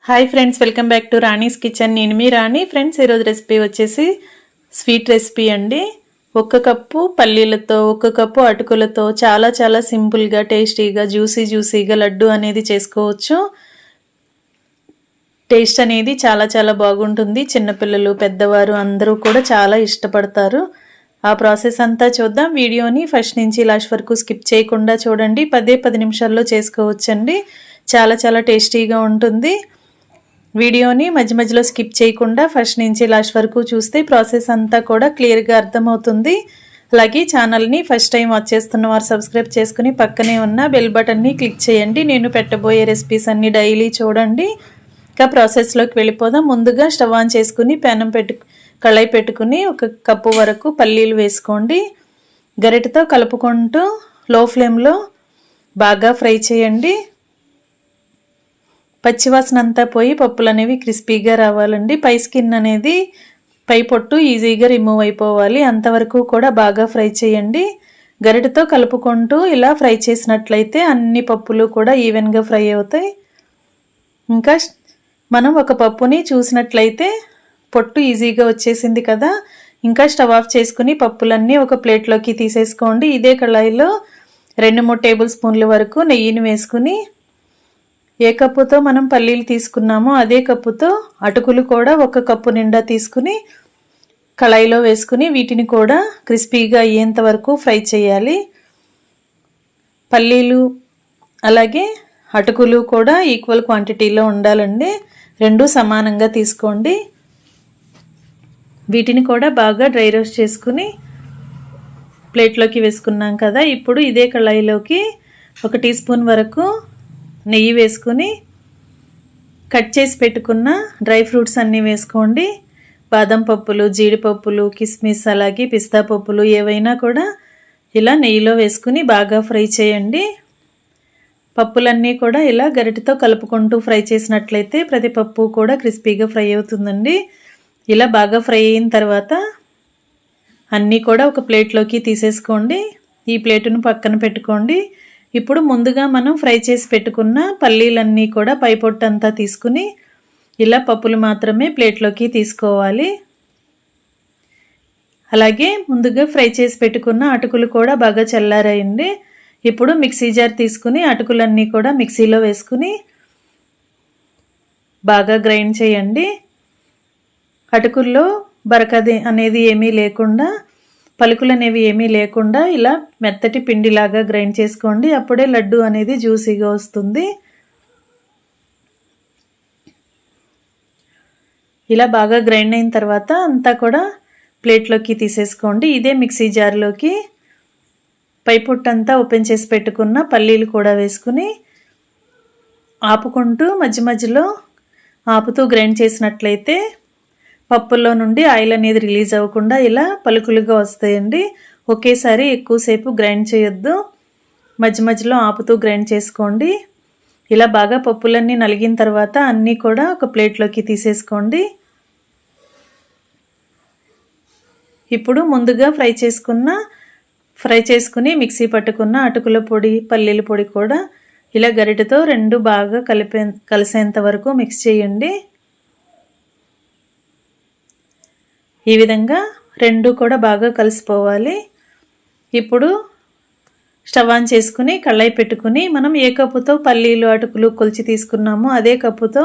Hi friends, welcome back to Rani's kitchen. నేను మీ రాణి. Friends, ఈరోజు recipe వచ్చేసి స్వీట్ రెసిపీ అండి. 1 కప్పు పల్లీలతో 1 కప్పు అటుకులతో చాలా చాలా సింపుల్గా టేస్టీగా జ్యూసీగా లడ్డు అనేది చేసుకోవచ్చు. టేస్ట్ అనేది చాలా చాలా బాగుంటుంది. చిన్నపిల్లలు పెద్దవారు అందరూ కూడా చాలా ఇష్టపడతారు. ఆ ప్రాసెస్ అంతా చూద్దాం. వీడియోని ఫస్ట్ నుంచి లాస్ట్ వరకు స్కిప్ చేయకుండా చూడండి. 10 నిమిషాల్లో చేసుకోవచ్చండి. చాలా చాలా టేస్టీగా ఉంటుంది. వీడియోని మధ్య మధ్యలో స్కిప్ చేయకుండా ఫస్ట్ నుంచి లాస్ట్ వరకు చూస్తే ప్రాసెస్ అంతా కూడా క్లియర్గా అర్థమవుతుంది. అలాగే ఛానల్ని ఫస్ట్ టైం వాచ్ చేస్తున్న వారు సబ్స్క్రైబ్ చేసుకుని పక్కనే ఉన్న బెల్ బటన్ని క్లిక్ చేయండి. నేను పెట్టబోయే రెసిపీస్ అన్ని డైలీ చూడండి. ఇంకా ప్రాసెస్లోకి వెళ్ళిపోదాం. ముందుగా స్టవ్ ఆన్ చేసుకుని కళాయి పెట్టుకుని 1 కప్పు వరకు పల్లీలు వేసుకోండి. గరిటెతో కలుపుకుంటూ లో ఫ్లేమ్లో బాగా ఫ్రై చేయండి. పచ్చివాసన అంతా పోయి పప్పులు అనేవి క్రిస్పీగా రావాలండి. పై స్కిన్ అనేది పై పొట్టు ఈజీగా రిమూవ్ అయిపోవాలి. అంతవరకు కూడా బాగా ఫ్రై చేయండి. గరిటెతో కలుపుకుంటూ ఇలా ఫ్రై చేసినట్లయితే అన్ని పప్పులు కూడా ఈవెన్గా ఫ్రై అవుతాయి. ఇంకా మనం ఒక పప్పుని చూసినట్లయితే పొట్టు ఈజీగా వచ్చేసింది కదా. ఇంకా స్టవ్ ఆఫ్ చేసుకుని పప్పులన్నీ ఒక ప్లేట్లోకి తీసేసుకోండి. ఇదే కళాయిలో 2-3 టేబుల్ స్పూన్ల వరకు నెయ్యిని వేసుకుని ఏ కప్పుతో మనం పల్లీలు తీసుకున్నామో అదే కప్పుతో అటుకులు కూడా 1 కప్పు నిండా తీసుకుని కళాయిలో వేసుకుని వీటిని కూడా క్రిస్పీగా అయ్యేంత వరకు ఫ్రై చేయాలి. పల్లీలు అలాగే అటుకులు కూడా ఈక్వల్ క్వాంటిటీలో ఉండాలండి. 2 సమానంగా తీసుకోండి. వీటిని కూడా బాగా డ్రై రోస్ట్ చేసుకుని ప్లేట్లోకి వేసుకున్నాం కదా. ఇప్పుడు ఇదే కళాయిలోకి 1 టీ స్పూన్ వరకు నెయ్యి వేసుకుని కట్ చేసి పెట్టుకున్న డ్రై ఫ్రూట్స్ అన్నీ వేసుకోండి. బాదం పప్పులు, జీడిపప్పులు, కిస్మిస్ అలాగే పిస్తా పప్పులు ఏవైనా కూడా ఇలా నెయ్యిలో వేసుకుని బాగా ఫ్రై చేయండి. పప్పులన్నీ కూడా ఇలా గరిటెతో కలుపుకుంటూ ఫ్రై చేసినట్లయితే ప్రతి పప్పు కూడా క్రిస్పీగా ఫ్రై అవుతుందండి. ఇలా బాగా ఫ్రై అయిన తర్వాత అన్నీ కూడా ఒక ప్లేట్లోకి తీసేసుకోండి. ఈ ప్లేటును పక్కన పెట్టుకోండి. ఇప్పుడు ముందుగా మనం ఫ్రై చేసి పెట్టుకున్న పల్లీలన్నీ కూడా పై పొట్టు అంతా తీసుకుని ఇలా పప్పులు మాత్రమే ప్లేట్లోకి తీసుకోవాలి. అలాగే ముందుగా ఫ్రై చేసి పెట్టుకున్న అటుకులు కూడా బాగా చల్లారాయండి. ఇప్పుడు మిక్సీ జార్ తీసుకుని అటుకులన్నీ కూడా మిక్సీలో వేసుకుని బాగా గ్రైండ్ చేయండి. అటుకుల్లో బరకది అనేది ఏమీ లేకుండా, పలుకులు అనేవి ఏమీ లేకుండా ఇలా మెత్తటి పిండిలాగా గ్రైండ్ చేసుకోండి. అప్పుడే లడ్డు అనేది జ్యూసీగా వస్తుంది. ఇలా బాగా గ్రైండ్ అయిన తర్వాత అంతా కూడా ప్లేట్లోకి తీసేసుకోండి. ఇదే మిక్సీ జార్లోకి పై పొట్టంతా ఓపెన్ చేసి పెట్టుకున్న పల్లీలు కూడా వేసుకుని ఆపుకుంటూ మధ్య మధ్యలో ఆపుతూ గ్రైండ్ చేసినట్లయితే పప్పుల్లో నుండి ఆయిల్ అనేది రిలీజ్ అవ్వకుండా ఇలా పలుకులుగా వస్తాయండి. ఒకేసారి ఎక్కువసేపు గ్రైండ్ చేయొద్దు. మధ్య మధ్యలో ఆపుతూ గ్రైండ్ చేసుకోండి. ఇలా బాగా పప్పులన్నీ నలిగిన తర్వాత అన్నీ కూడా ఒక ప్లేట్లోకి తీసేసుకోండి. ఇప్పుడు ముందుగా ఫ్రై చేసుకుని మిక్సీ పట్టుకున్న అటుకుల పొడి, పల్లీల పొడి కూడా ఇలా గరిటెతో 2 బాగా కలిసేంత వరకు మిక్స్ చేయండి. ఈ విధంగా 2 కూడా బాగా కలిసిపోవాలి. ఇప్పుడు స్టవ్ ఆన్ చేసుకుని కళాయి పెట్టుకుని మనం ఏ కప్పుతో పల్లీలు అటుకులు కొలిచి తీసుకున్నామో అదే కప్పుతో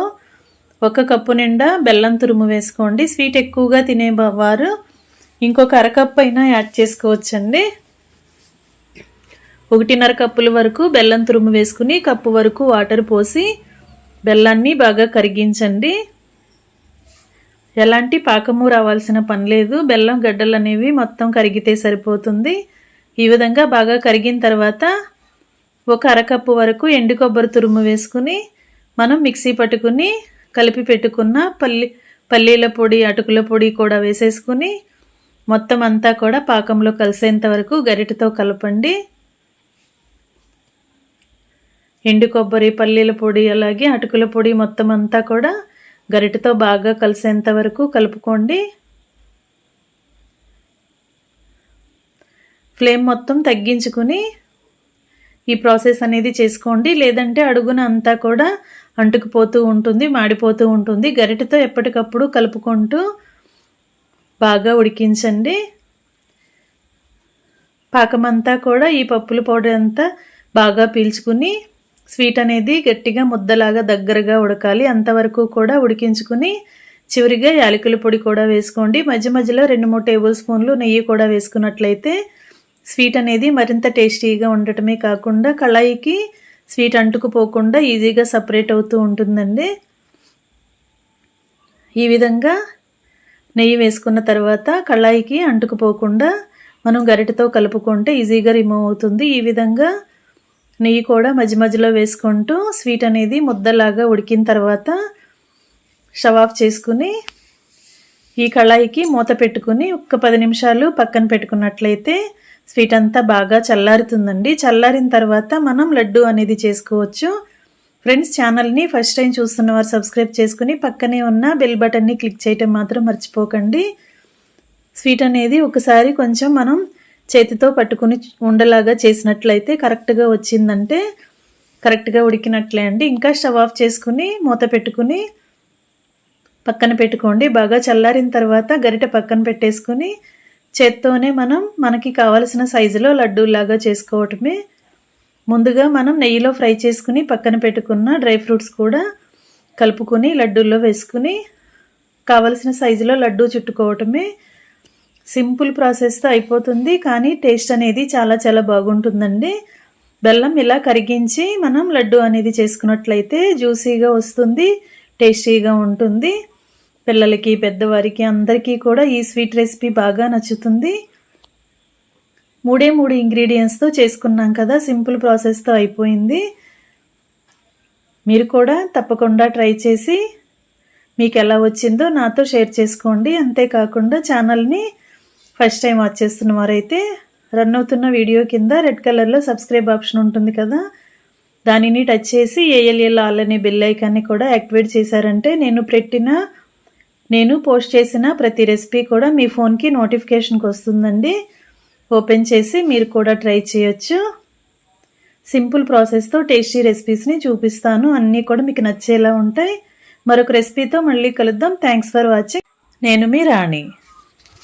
1 కప్పు నిండా బెల్లం తురుము వేసుకోండి. స్వీట్ ఎక్కువగా తినేవారు ఇంకొక అరకప్పు అయినా యాడ్ చేసుకోవచ్చండి. 1.5 కప్పుల వరకు బెల్లం తురుము వేసుకుని కప్పు వరకు వాటర్ పోసి బెల్లాన్ని బాగా కరిగించండి. ఎలాంటి పాకము రావాల్సిన పని లేదు. బెల్లం గడ్డలు అనేవి మొత్తం కరిగితే సరిపోతుంది. ఈ విధంగా బాగా కరిగిన తర్వాత 1 అరకప్పు వరకు ఎండు కొబ్బరి తురుము వేసుకుని మనం మిక్సీ పట్టుకుని కలిపి పెట్టుకున్న పల్లీల పొడి, అటుకుల పొడి కూడా వేసేసుకుని మొత్తం అంతా కూడా పాకంలో కలిసేంత వరకు గరిటెతో కలపండి. ఎండు కొబ్బరి, పల్లీల పొడి అలాగే అటుకుల పొడి మొత్తం అంతా కూడా గరిటెతో బాగా కలిసేంత వరకు కలుపుకోండి. ఫ్లేమ్ మొత్తం తగ్గించుకుని ఈ ప్రాసెస్ అనేది చేసుకోండి. లేదంటే అడుగున అంతా కూడా అంటుకుపోతూ ఉంటుంది, మాడిపోతూ ఉంటుంది. గరిటెతో ఎప్పటికప్పుడు కలుపుకుంటూ బాగా ఉడికించండి. పాకమంతా కూడా ఈ పప్పుల పౌడర్ అంతా బాగా పీల్చుకుని స్వీట్ అనేది గట్టిగా ముద్దలాగా దగ్గరగా ఉడకాలి. అంతవరకు కూడా ఉడికించుకుని చివరిగా యాలకుల పొడి కూడా వేసుకోండి. మధ్య మధ్యలో 2-3 టేబుల్ స్పూన్లు నెయ్యి కూడా వేసుకున్నట్లయితే స్వీట్ అనేది మరింత టేస్టీగా ఉండటమే కాకుండా కళాయికి స్వీట్ అంటుకుపోకుండా ఈజీగా సపరేట్ అవుతూ ఉంటుందండి. ఈ విధంగా నెయ్యి వేసుకున్న తర్వాత కళాయికి అంటుకుపోకుండా మనం గరిటెతో కలుపుకుంటే ఈజీగా రిమూవ్ అవుతుంది. ఈ విధంగా నెయ్యి కూడా మధ్య మధ్యలో వేసుకుంటూ స్వీట్ అనేది ముద్దలాగా ఉడికిన తర్వాత స్టవ్ ఆఫ్ చేసుకుని ఈ కళాయికి మూత పెట్టుకుని ఒక 10 నిమిషాలు పక్కన పెట్టుకున్నట్లయితే స్వీట్ అంతా బాగా చల్లారుతుందండి. చల్లారిన తర్వాత మనం లడ్డు అనేది చేసుకోవచ్చు. ఫ్రెండ్స్, ఛానల్ని ఫస్ట్ టైం చూస్తున్నవారు సబ్స్క్రైబ్ చేసుకుని పక్కనే ఉన్న బెల్ బటన్ని క్లిక్ చేయటం మాత్రం మర్చిపోకండి. స్వీట్ అనేది ఒకసారి కొంచెం మనం చేతితో పట్టుకుని ఉండలాగా చేసినట్లయితే కరెక్ట్గా వచ్చిందంటే కరెక్ట్గా ఉడికినట్లే అండి. ఇంకా స్టవ్ ఆఫ్ చేసుకుని మూత పెట్టుకుని పక్కన పెట్టుకోండి. బాగా చల్లారిన తర్వాత గరిటె పక్కన పెట్టేసుకుని చేత్తోనే మనకి కావలసిన సైజులో లడ్డూలాగా చేసుకోవటమే. ముందుగా మనం నెయ్యిలో ఫ్రై చేసుకుని పక్కన పెట్టుకున్న డ్రై ఫ్రూట్స్ కూడా కలుపుకొని లడ్డూల్లో వేసుకుని కావలసిన సైజులో లడ్డూ చుట్టుకోవటమే. సింపుల్ ప్రాసెస్తో అయిపోతుంది, కానీ టేస్ట్ అనేది చాలా చాలా బాగుంటుందండి. బెల్లం ఇలా కరిగించి మనం లడ్డు అనేది చేసుకున్నట్లయితే జ్యూసీగా వస్తుంది, టేస్టీగా ఉంటుంది. పిల్లలకి, పెద్దవారికి అందరికీ కూడా ఈ స్వీట్ రెసిపీ బాగా నచ్చుతుంది. 3 ఇంగ్రీడియంట్స్తో చేసుకున్నాం కదా, సింపుల్ ప్రాసెస్తో అయిపోయింది. మీరు కూడా తప్పకుండా ట్రై చేసి మీకు ఎలా వచ్చిందో నాతో షేర్ చేసుకోండి. అంతేకాకుండా ఛానల్ని ఫస్ట్ టైం వాచ్ చేస్తున్న వారైతే రన్ అవుతున్న వీడియో కింద రెడ్ కలర్లో సబ్స్క్రైబ్ ఆప్షన్ ఉంటుంది కదా, దానిని టచ్ చేసి ALL ఆల్ అనే బెల్ ఐకాన్ని కూడా యాక్టివేట్ చేశారంటే నేను పోస్ట్ చేసిన ప్రతి రెసిపీ కూడా మీ ఫోన్కి నోటిఫికేషన్కి వస్తుందండి. ఓపెన్ చేసి మీరు కూడా ట్రై చేయొచ్చు. సింపుల్ ప్రాసెస్తో టేస్టీ రెసిపీస్ని చూపిస్తాను. అన్నీ కూడా మీకు నచ్చేలా ఉంటాయి. మరొక రెసిపీతో మళ్ళీ కలుద్దాం. Thanks for watching. నేను మీ రాణి.